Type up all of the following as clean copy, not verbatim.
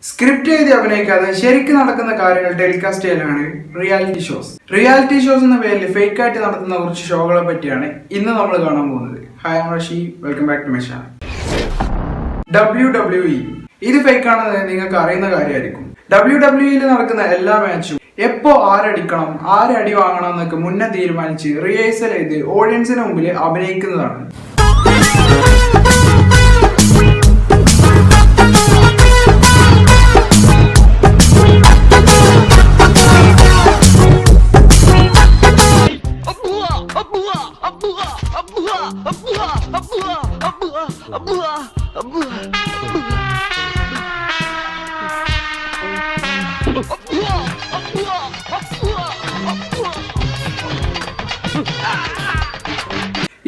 Script എഴുതി അഭിനയിക്കാതെ ശരിക്കും നടക്കുന്ന കാര്യങ്ങൾ ടെലികാസ്റ്റ് ചെയ്യലാണ് റിയാലിറ്റി ഷോസ്. റിയാലിറ്റി ഷോസ് എന്ന പേരിൽ ഫേക്ക് ആയിട്ട് നടത്തുന്ന കുറച്ച് ഷോകളെ പറ്റിയാണ് ഇന്ന് നമ്മൾ കാണാൻ പോകുന്നത്. Hi, I am Rushi, welcome back to my channel. WWE ഇത് ഫേക്ക് ആണെന്ന് നിങ്ങൾക്ക് അറിയുന്ന കാര്യമായിരിക്കും. WWE നടക്കുന്ന എല്ലാ മാച്ചും എപ്പോ ആരടിക്കണം, ആര് അടി വാങ്ങണം എന്നൊക്കെ മുന്നേ തീരുമാനിച്ച് റിഹേഴ്സൽ ചെയ്ത് ഓഡിയൻസിന് മുമ്പിൽ അഭിനയിക്കുന്നതാണ്.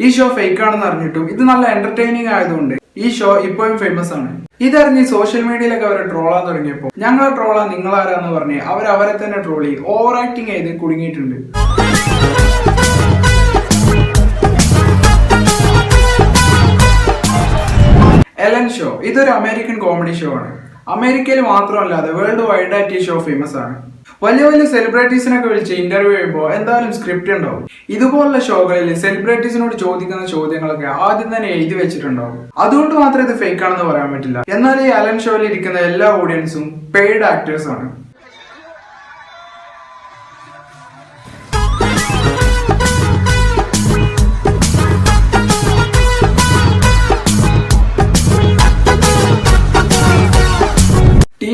ഈ ഷോ ഫേക്ക് ആണെന്ന് അറിഞ്ഞിട്ടും ഇത് നല്ല എന്റർടൈനിങ് ആയതുകൊണ്ട് ഈ ഷോ ഇപ്പോഴും ഫേമസ് ആണ്. ഇതറിഞ്ഞ് സോഷ്യൽ മീഡിയയിലൊക്കെ അവരെ ട്രോളാൻ തുടങ്ങിയപ്പോൾ ഞങ്ങളെ ട്രോളാൻ നിങ്ങളാരാന്ന് പറഞ്ഞ് അവരെ തന്നെ ട്രോളി ഓവർ ആക്ടിങ് ചെയ്ത് കുടുങ്ങിയിട്ടുണ്ട്. എലൻ ഷോ ഇതൊരു അമേരിക്കൻ കോമഡി ഷോ ആണ്. അമേരിക്കയിൽ മാത്രമല്ലാതെ വേൾഡ് വൈഡ് ആയിട്ട് ഈ ഷോ ഫേമസ് ആണ്. വലിയ വലിയ സെലിബ്രിറ്റീസിനൊക്കെ വിളിച്ച് ഇന്റർവ്യൂ ചെയ്യുമ്പോൾ എന്തായാലും സ്ക്രിപ്റ്റ് ഉണ്ടാവും. ഇതുപോലുള്ള ഷോകളിൽ സെലിബ്രിറ്റീസിനോട് ചോദിക്കുന്ന ചോദ്യങ്ങളൊക്കെ ആദ്യം തന്നെ എഴുതി വെച്ചിട്ടുണ്ടാവും. അതുകൊണ്ട് മാത്രം ഇത് ഫേക്ക് ആണെന്ന് പറയാൻ പറ്റില്ല. എന്നാൽ ഈ അലൻ ഷോയിൽ ഇരിക്കുന്ന എല്ലാ ഓഡിയൻസും പെയ്ഡ് ആക്ടേഴ്സ് ആണ്.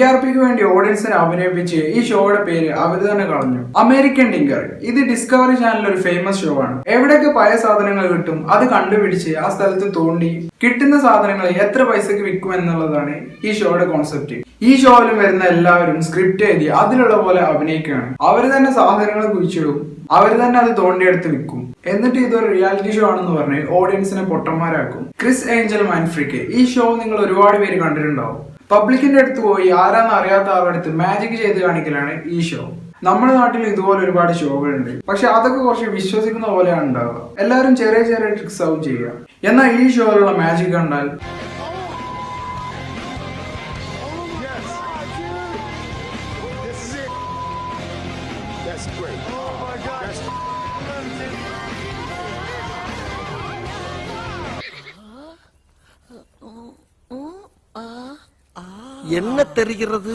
TRPക്ക് വേണ്ടി ഓഡിയൻസിനെ അഭിനയിപ്പിച്ച് ഈ ഷോയുടെ പേര് അവർ തന്നെ കളഞ്ഞു. അമേരിക്കൻ ഡിങ്കർ ഇത് ഡിസ്കവറി ചാനൽ ഒരു ഫേമസ് ഷോ ആണ്. എവിടെയൊക്കെ പഴയ സാധനങ്ങൾ കിട്ടും അത് കണ്ടുപിടിച്ച് ആ സ്ഥലത്ത് തോണ്ടി കിട്ടുന്ന സാധനങ്ങൾ എത്ര പൈസക്ക് വിൽക്കും എന്നുള്ളതാണ് ഈ ഷോയുടെ കോൺസെപ്റ്റ്. ഈ ഷോയിലും വരുന്ന എല്ലാവരും സ്ക്രിപ്റ്റ് എഴുതി അതിലുള്ള പോലെ അഭിനയിക്കുകയാണ്. അവർ തന്നെ സാധനങ്ങൾ കുഴിച്ചിടും, അവർ തന്നെ അത് തോണ്ടിയെടുത്ത് വിൽക്കും. എന്നിട്ട് ഇതൊരു റിയാലിറ്റി ഷോ ആണെന്ന് പറഞ്ഞ് ഓഡിയൻസിനെ പൊട്ടന്മാരാക്കും. ക്രിസ് ഏഞ്ചൽ മാൻഫ്രിക്ക് ഈ ഷോ നിങ്ങൾ ഒരുപാട് പേര് കണ്ടിട്ടുണ്ടാവും. പബ്ലിക്കിന്റെ അടുത്ത് പോയി ആരാന്ന് അറിയാത്ത ആളുടെ അടുത്ത് മാജിക് ചെയ്ത് കാണിക്കലാണ് ഈ ഷോ. നമ്മുടെ നാട്ടിൽ ഇതുപോലെ ഒരുപാട് ഷോകളുണ്ട്. പക്ഷെ അതൊക്കെ കുറച്ച് വിശ്വസിക്കുന്ന പോലെയാണ് ഉണ്ടാവുക. എല്ലാവരും ചെറിയ ചെറിയ ട്രിക്സ് ആവും ചെയ്യുക. എന്നാൽ ഈ ഷോയിലുള്ള മാജിക് കണ്ടാൽ என்ன தெரிகிறது?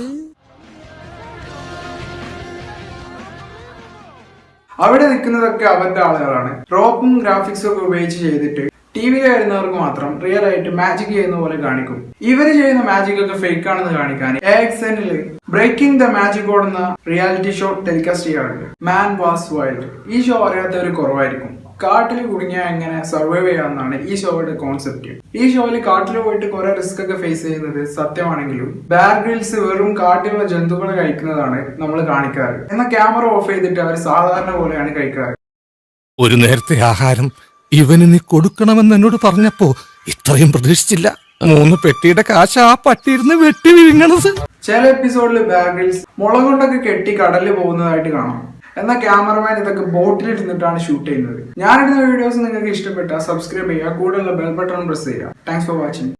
അവിടെ നിൽക്കുന്നതൊക്കെ അവരുടെ ആളുകളാണ്. റോപ്പും ഗ്രാഫിക്സും ഒക്കെ ഉപയോഗിച്ച് ചെയ്തിട്ട് TV വരുന്നവർക്ക് മാത്രം റിയൽ ആയിട്ട് മാജിക് ചെയ്യുന്ന പോലെ കാണിക്കും. ഇവര് ചെയ്യുന്ന മാജിക് ഒക്കെ ഫേക്ക് ആണെന്ന് കാണിക്കാൻ AXNൽ ബ്രേക്കിംഗ് ദ മാജിക് ഓടുന്ന റിയാലിറ്റി ഷോ ടെലികാസ്റ്റ് ചെയ്യാറുണ്ട്. മാൻ വാസ് വൈൽഡ് ഈ ഷോ അറിയാത്തവർ കുറവായിരിക്കും. കാട്ടിൽ കുടുങ്ങിയാൽ എങ്ങനെ സർവൈവ് ചെയ്യാമെന്നാണ് ഈ ഷോയുടെ കോൺസെപ്റ്റ്. ഈ ഷോയിൽ കാട്ടിൽ പോയിട്ട് കുറെ റിസ്ക് ഒക്കെ ഫേസ് ചെയ്യുന്നത് സത്യമാണെങ്കിലും ബെയർ ഗ്രിൽസ് വെറും കാട്ടിലുള്ള ജന്തുക്കളെ കഴിക്കുന്നതാണ് നമ്മൾ കാണിക്കാറ്. എന്നാൽ ക്യാമറ ഓഫ് ചെയ്തിട്ട് അവർ സാധാരണ പോലെയാണ് കഴിക്കാറ്. ഒരു നേരത്തെ ആഹാരം ഇവന് നീ കൊടുക്കണമെന്ന് എന്നോട് പറഞ്ഞപ്പോ ഇത്രയും പ്രതീക്ഷിച്ചില്ല. 3 പെട്ടിയുടെ കാശ് ആ പട്ടിയിരുന്ന് വെട്ടി വിഴുങ്ങണത്. ചില എപ്പിസോഡിൽ ബെയർ ഗ്രിൽസ് മുള കൊണ്ടൊക്കെ കെട്ടി കടലിൽ പോകുന്നതായിട്ട് കാണാം. എന്നാൽ ക്യാമറമാൻ ഇതൊക്കെ ബോട്ടിലിരുന്നിട്ടാണ് ഷൂട്ട് ചെയ്യുന്നത്. ഞാനിടുന്ന വീഡിയോസ് നിങ്ങൾക്ക് ഇഷ്ടപ്പെട്ടാൽ സബ്സ്ക്രൈബ് ചെയ്യുക, കൂടെയുള്ള ബെൽ ബട്ടൺ പ്രസ് ചെയ്യുക. Thanks for watching.